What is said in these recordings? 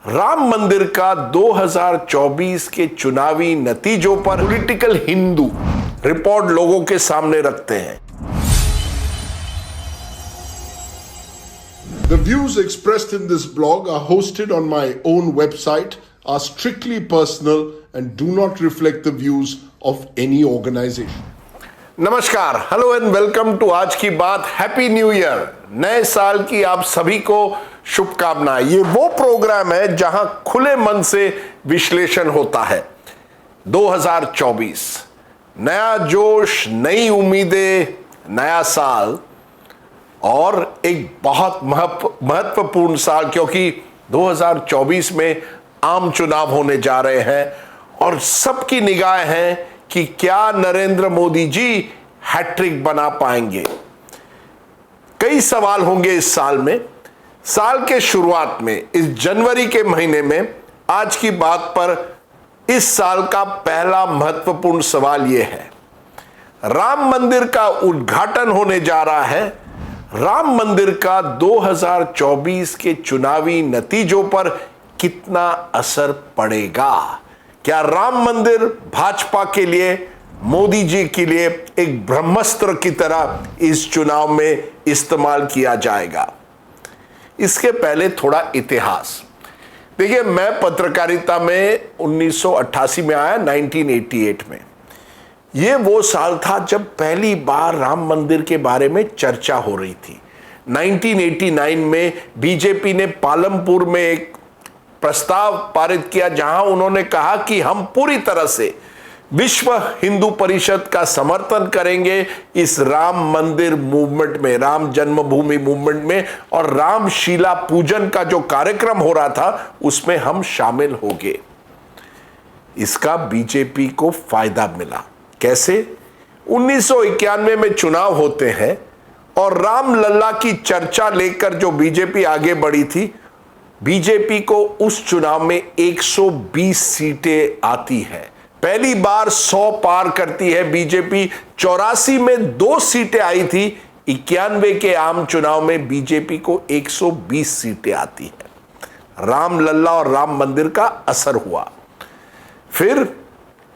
राम मंदिर का 2024 के चुनावी नतीजों पर पॉलिटिकल हिंदू रिपोर्ट लोगों के सामने रखते हैं। The views expressed in this blog are hosted on my own website, are strictly personal and do not reflect the views of any organization. नमस्कार, हेलो एंड वेलकम टू आज की बात। हैप्पी न्यू ईयर, नए साल की आप सभी को शुभकामनाएं। ये वो प्रोग्राम है जहां खुले मन से विश्लेषण होता है। 2024 नया जोश, नई उम्मीदें, नया साल और एक बहुत महत्वपूर्ण साल, क्योंकि 2024 में आम चुनाव होने जा रहे हैं और सबकी निगाहें हैं कि क्या नरेंद्र मोदी जी हैट्रिक बना पाएंगे। कई सवाल होंगे इस साल में। साल के शुरुआत में इस जनवरी के महीने में आज की बात पर इस साल का पहला महत्वपूर्ण सवाल यह है, राम मंदिर का उद्घाटन होने जा रहा है। राम मंदिर का 2024 के चुनावी नतीजों पर कितना असर पड़ेगा? क्या राम मंदिर भाजपा के लिए, मोदी जी के लिए एक ब्रह्मास्त्र की तरह इस चुनाव में इस्तेमाल किया जाएगा? इसके पहले थोड़ा इतिहास देखिए। मैं पत्रकारिता में 1988 में आया, 1988 में। यह वो साल था जब पहली बार राम मंदिर के बारे में चर्चा हो रही थी। 1989 में बीजेपी ने पालमपुर में एक प्रस्ताव पारित किया जहां उन्होंने कहा कि हम पूरी तरह से विश्व हिंदू परिषद का समर्थन करेंगे इस राम मंदिर मूवमेंट में, राम जन्मभूमि मूवमेंट में, और रामशीला पूजन का जो कार्यक्रम हो रहा था उसमें हम शामिल होंगे। इसका बीजेपी को फायदा मिला। कैसे? 1991 में चुनाव होते हैं और राम लल्ला की चर्चा लेकर जो बीजेपी आगे बढ़ी थी, बीजेपी को उस चुनाव में 120 सीटें आती है। पहली बार 100 पार करती है बीजेपी। 84 में 2 सीटें आई थी। 91 के आम चुनाव में बीजेपी को 120 सीटें आती है। राम लल्ला और राम मंदिर का असर हुआ। फिर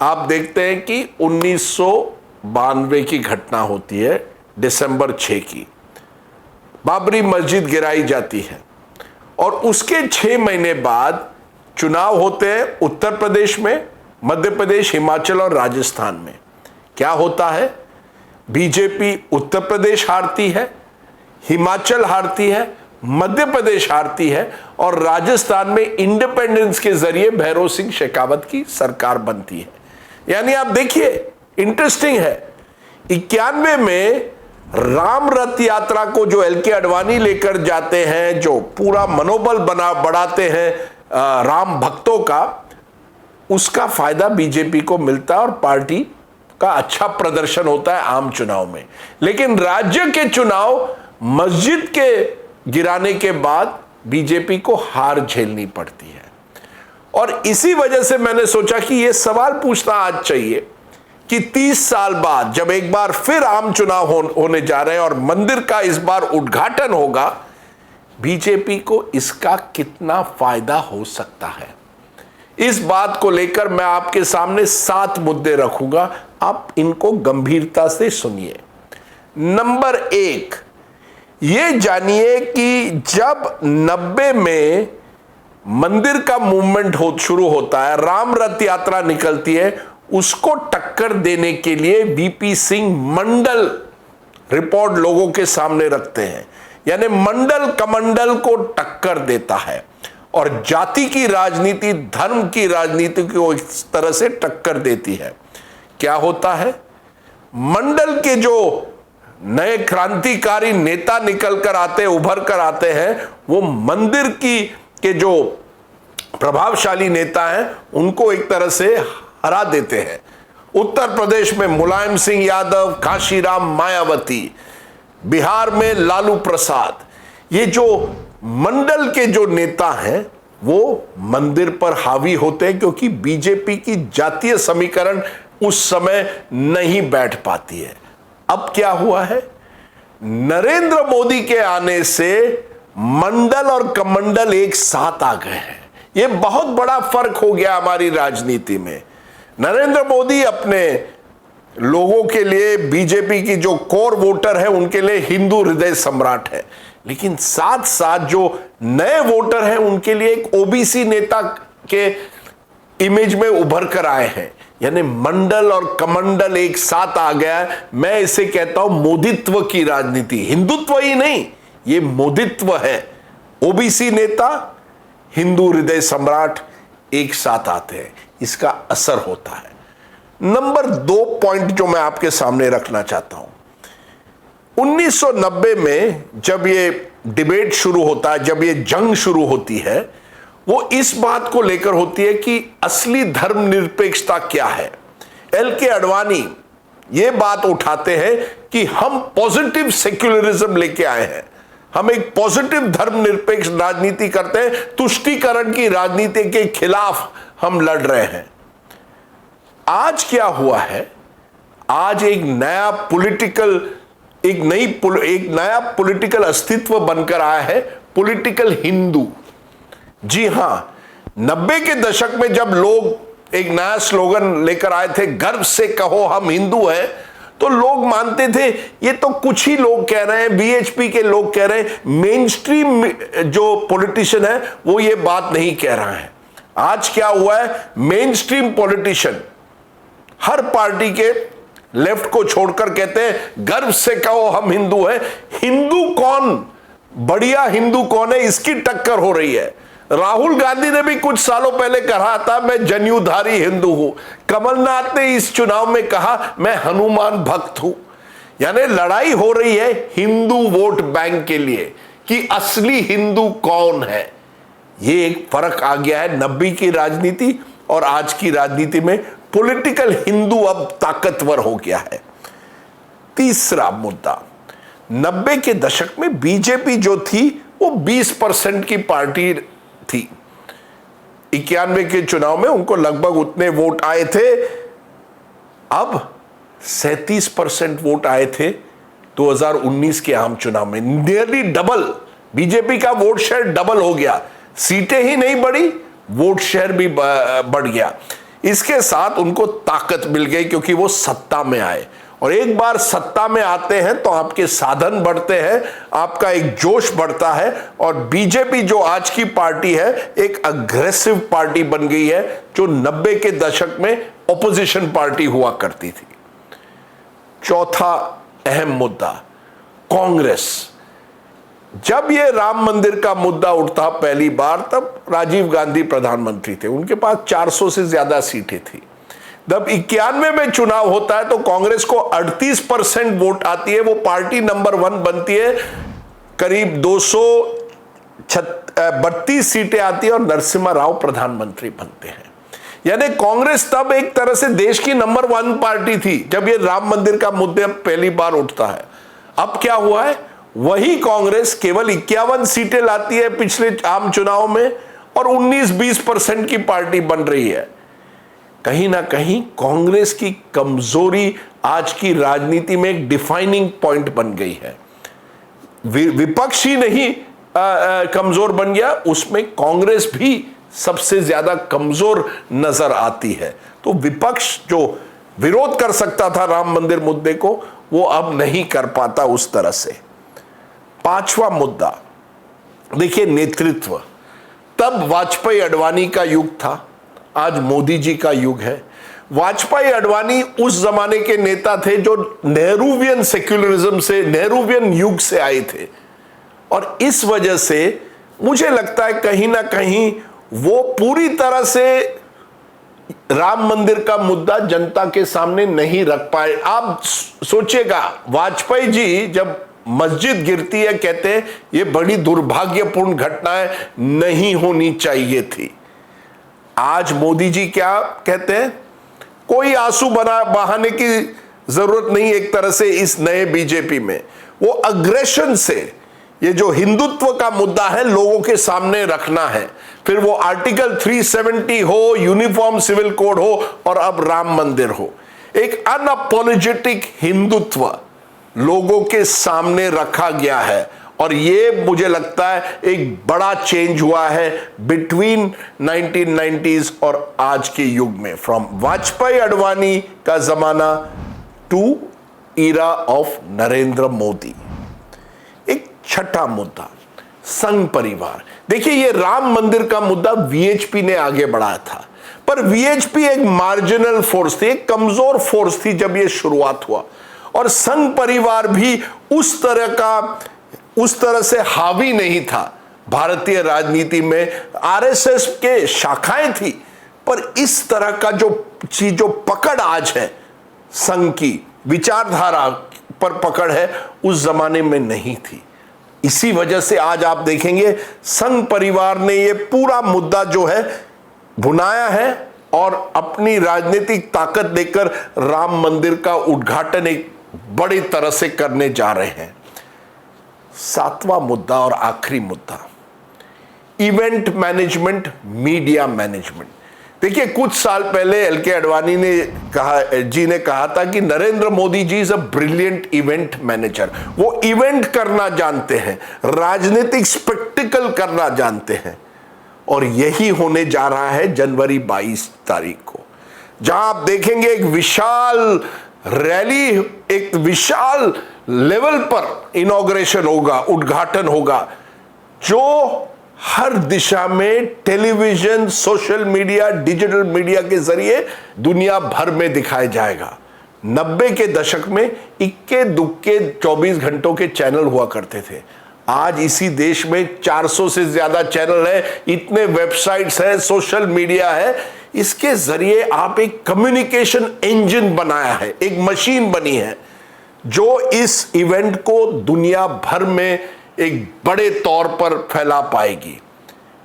आप देखते हैं कि 1992 की घटना होती है, दिसंबर 6 की। बाबरी मस्जिद गिराई जाती है और उसके 6 महीने बाद चुनाव होते हैं उत्तर प्रदेश में, मध्य प्रदेश, हिमाचल और राजस्थान में। क्या होता है? बीजेपी उत्तर प्रदेश हारती है, हिमाचल हारती है, मध्य प्रदेश हारती है और राजस्थान में इंडिपेंडेंस के जरिए भैरव सिंह शेखावत की सरकार बनती है। यानी आप देखिए, इंटरेस्टिंग है। 91 में राम रथ यात्रा को जो एल.के. आडवाणी लेकर जाते हैं, जो पूरा मनोबल बढ़ाते हैं राम भक्तों का, उसका फायदा बीजेपी को मिलता है और पार्टी का अच्छा प्रदर्शन होता है आम चुनाव में। लेकिन राज्य के चुनाव, मस्जिद के गिराने के बाद बीजेपी को हार झेलनी पड़ती है। और इसी वजह से मैंने सोचा कि यह सवाल पूछना आज चाहिए कि 30 साल बाद जब एक बार फिर आम चुनाव होने जा रहे हैं और मंदिर का इस बार उद्घाटन होगा, बीजेपी को इसका कितना फायदा हो सकता है। इस बात को लेकर मैं आपके सामने 7 मुद्दे रखूंगा। आप इनको गंभीरता से सुनिए। नंबर 1, ये जानिए कि जब 90 में मंदिर का मूवमेंट शुरू होता है, राम रथ यात्रा निकलती है, उसको टक्कर देने के लिए वीपी सिंह मंडल रिपोर्ट लोगों के सामने रखते हैं। यानी मंडल कमंडल को टक्कर देता है और जाति की राजनीति, धर्म की राजनीति को इस तरह से टक्कर देती है। क्या होता है? मंडल के जो नए क्रांतिकारी नेता निकल कर आते, उभर कर आते हैं, वो मंदिर के जो प्रभावशाली नेता हैं उनको एक तरह से हरा देते हैं। उत्तर प्रदेश में मुलायम सिंह यादव, काशीराम मायावती, बिहार में लालू प्रसाद, ये जो मंडल के जो नेता हैं वो मंदिर पर हावी होते हैं, क्योंकि बीजेपी की जातीय समीकरण उस समय नहीं बैठ पाती है। अब क्या हुआ है? नरेंद्र मोदी के आने से मंडल और कमंडल एक साथ आ गए हैं। ये बहुत बड़ा फर्क हो गया हमारी राजनीति में। नरेंद्र मोदी अपने लोगों के लिए, बीजेपी की जो कोर वोटर है उनके लिए हिंदू हृदय सम्राट है, लेकिन साथ साथ जो नए वोटर हैं उनके लिए एक ओबीसी नेता के इमेज में उभर कर आए हैं। यानी मंडल और कमंडल एक साथ आ गया है। मैं इसे कहता हूं मोदित्व की राजनीति, हिंदुत्व ही नहीं, ये मोदित्व है। ओबीसी नेता, हिंदू हृदय सम्राट एक साथ आते हैं, इसका असर होता है। नंबर 2 पॉइंट जो मैं आपके सामने रखना चाहता हूं, 1990 में जब ये डिबेट शुरू होता है, जब ये जंग शुरू होती है, वो इस बात को लेकर होती है कि असली धर्मनिरपेक्षता क्या है। एल.के. अडवाणी ये बात उठाते हैं कि हम पॉजिटिव सेक्युलरिज्म लेके आए हैं, हम एक पॉजिटिव धर्मनिरपेक्ष राजनीति करते हैं, तुष्टीकरण की राजनीति के खिलाफ हम लड़ रहे हैं। आज क्या हुआ है, आज एक नया पॉलिटिकल अस्तित्व बनकर आया है, पॉलिटिकल हिंदू। जी हां, 90 के दशक में जब लोग एक नया स्लोगन लेकर आए थे, गर्व से कहो हम हिंदू हैं, तो लोग मानते थे ये तो कुछ ही लोग कह रहे हैं, बीएचपी के लोग कह रहे हैं, मेन स्ट्रीम जो पॉलिटिशियन है वो ये बात नहीं कह रहा है। आज क्या हुआ है, मेन स्ट्रीम पॉलिटिशियन हर पार्टी के लेफ्ट को छोड़कर कहते हैं गर्व से कहो हम हिंदू हैं। हिंदू कौन, बढ़िया हिंदू कौन है, इसकी टक्कर हो रही है। राहुल गांधी ने भी कुछ सालों पहले कहा था मैं जनेऊधारी हिंदू हूं। कमलनाथ ने इस चुनाव में कहा मैं हनुमान भक्त हूं। यानी लड़ाई हो रही है हिंदू वोट बैंक के लिए कि असली हिंदू कौन है। ये एक फर्क आ गया है 90 की राजनीति और आज की राजनीति में। पॉलिटिकल हिंदू अब ताकतवर हो गया है। तीसरा मुद्दा, 90 के दशक में बीजेपी जो थी वो 20% की पार्टी थी। 91 के चुनाव में उनको लगभग उतने वोट आए थे। अब 37% वोट आए थे 2019 के आम चुनाव में, नियरली डबल। बीजेपी का वोट शेयर डबल हो गया, सीटें ही नहीं बढ़ी, वोट शेयर भी बढ़ गया। इसके साथ उनको ताकत मिल गई क्योंकि वो सत्ता में आए, और एक बार सत्ता में आते हैं तो आपके साधन बढ़ते हैं, आपका एक जोश बढ़ता है। और बीजेपी जो आज की पार्टी है एक अग्रेसिव पार्टी बन गई है, जो 90 के दशक में ऑपोजिशन पार्टी हुआ करती थी। चौथा अहम मुद्दा, कांग्रेस। जब ये राम मंदिर का मुद्दा उठता पहली बार, तब राजीव गांधी प्रधानमंत्री थे, उनके पास 400 से ज्यादा सीटें थी। जब 91 में चुनाव होता है तो कांग्रेस को 38% वोट आती है, वो पार्टी नंबर 1 बनती है, करीब 232 सीटें आती है और नरसिम्हा राव प्रधानमंत्री बनते हैं। यानी कांग्रेस तब एक तरह से देश की नंबर 1 पार्टी थी जब ये राम मंदिर का मुद्दा पहली बार उठता है। अब क्या हुआ है, वही कांग्रेस केवल 51 सीटें लाती है पिछले आम चुनाव में और 19-20% की पार्टी बन रही है। कहीं ना कहीं कांग्रेस की कमजोरी आज की राजनीति में एक डिफाइनिंग पॉइंट बन गई है। विपक्ष ही नहीं कमजोर बन गया, उसमें कांग्रेस भी सबसे ज्यादा कमजोर नजर आती है। तो विपक्ष जो विरोध कर सकता था राम मंदिर मुद्दे को, वो अब नहीं कर पाता उस तरह से। पांचवा मुद्दा, देखिए नेतृत्व। तब वाजपेयी अडवाणी का युग था, आज मोदी जी का युग है। वाजपेयी अडवाणी उस जमाने के नेता थे जो नेहरूवियन सेक्युलरिज्म से, नेहरूवियन युग से आए थे, और इस वजह से मुझे लगता है कहीं ना कहीं वो पूरी तरह से राम मंदिर का मुद्दा जनता के सामने नहीं रख पाए। आप सोचिएगा, वाजपेयी जी जब मस्जिद गिरती है कहते हैं ये बड़ी दुर्भाग्यपूर्ण घटना है, नहीं होनी चाहिए थी। आज मोदी जी क्या कहते हैं, कोई आंसू बहाने की जरूरत नहीं। एक तरह से इस नए बीजेपी में वो अग्रेशन से ये जो हिंदुत्व का मुद्दा है लोगों के सामने रखना है, फिर वो आर्टिकल 370 हो, यूनिफॉर्म सिविल कोड हो और अब राम मंदिर हो, एक अनअपोलोजेटिक हिंदुत्व लोगों के सामने रखा गया है। और ये मुझे लगता है एक बड़ा चेंज हुआ है बिटवीन 1990s और आज के युग में, फ्रॉम वाजपेयी अडवाणी का जमाना to era of Narendra Modi. एक छठा मुद्दा, संघ परिवार। देखिए, ये राम मंदिर का मुद्दा वीएचपी ने आगे बढ़ाया था, पर वीएचपी एक मार्जिनल फोर्स थी, एक कमजोर फोर्स थी जब ये शुरुआत हुआ, और संघ परिवार भी उस तरह से हावी नहीं था भारतीय राजनीति में। आरएसएस के शाखाएं थी, पर इस तरह का जो पकड़ आज है, संघ की विचारधारा पर पकड़ है, उस जमाने में नहीं थी। इसी वजह से आज आप देखेंगे संघ परिवार ने ये पूरा मुद्दा जो है भुनाया है और अपनी राजनीतिक ताकत देकर राम मंदिर का उद्घाटन एक बड़ी तरह से करने जा रहे हैं। सातवां मुद्दा और आखिरी मुद्दा, इवेंट मैनेजमेंट, मीडिया मैनेजमेंट। देखिए, कुछ साल पहले एलके अडवाणी ने कहा था कि Narendra Modi ji is a brilliant event manager. वो इवेंट करना जानते हैं, राजनीतिक स्पेक्टिकल करना जानते हैं, और यही होने जा रहा है जनवरी 22 तारीख को, जहां आप देखेंगे एक विशाल रैली, एक विशाल लेवल पर इनॉग्रेशन होगा, उद्घाटन होगा, जो हर दिशा में television, social media, digital media के जरिए दुनिया भर में दिखाया जाएगा। 90 के दशक में इक्के दुक्के 24 घंटों के चैनल हुआ करते थे। आज इसी देश में 400 से ज्यादा चैनल है, इतने वेबसाइट्स हैं, सोशल मीडिया है। इसके जरिए आप एक कम्युनिकेशन इंजन बनाया है, एक मशीन बनी है जो इस इवेंट को दुनिया भर में एक बड़े तौर पर फैला पाएगी।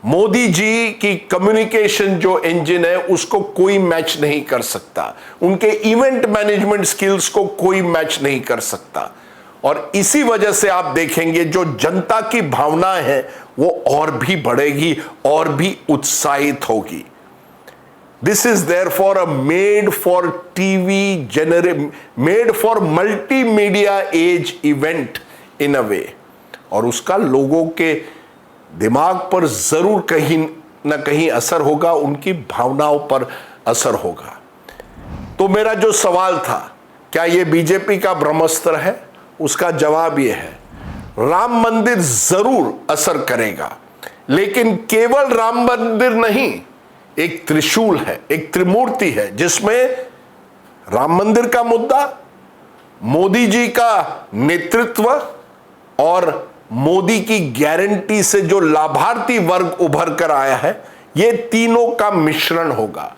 मोदी जी की कम्युनिकेशन जो इंजन है उसको कोई मैच नहीं कर सकता, उनके इवेंट मैनेजमेंट स्किल्स को कोई मैच नहीं कर सकता, और इसी वजह से आप देखेंगे जो जनता की भावना है वो और भी बढ़ेगी और भी उत्साहित होगी। This is therefore a made for multimedia age event in a way, और उसका लोगों के दिमाग पर जरूर कहीं ना कहीं असर होगा, उनकी भावनाओं पर असर होगा। तो मेरा जो सवाल था, क्या ये बीजेपी का ब्रह्मास्त्र है, उसका जवाब ये है, राम मंदिर जरूर असर करेगा, लेकिन केवल राम मंदिर नहीं, एक त्रिशूल है, एक त्रिमूर्ति है, जिसमें राम मंदिर का मुद्दा, मोदी जी का नेतृत्व और मोदी की गारंटी से जो लाभार्थी वर्ग उभर कर आया है, ये तीनों का मिश्रण होगा।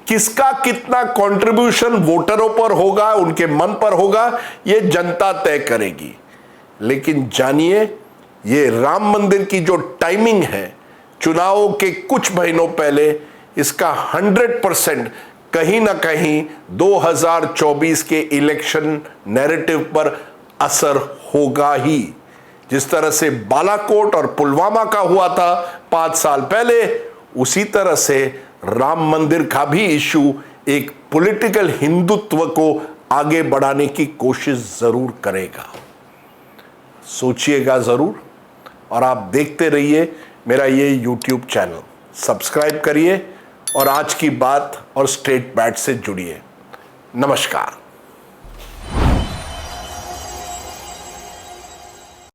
किसका कितना कंट्रीब्यूशन वोटरों पर होगा, उनके मन पर होगा, ये जनता तय करेगी। लेकिन जानिए, ये राम मंदिर की जो टाइमिंग है, चुनावों के कुछ महीनों पहले, इसका 100% कहीं ना कहीं 2024 के इलेक्शन नैरेटिव पर असर होगा ही। जिस तरह से बालाकोट और पुलवामा का हुआ था 5 साल पहले, उसी तरह से राम मंदिर का भी इशू एक पॉलिटिकल हिंदुत्व को आगे बढ़ाने की कोशिश जरूर करेगा। सोचिएगा जरूर, और आप देखते रहिए मेरा ये YouTube चैनल, सब्सक्राइब करिए और आज की बात और स्ट्रेट बैट से जुड़िए। नमस्कार।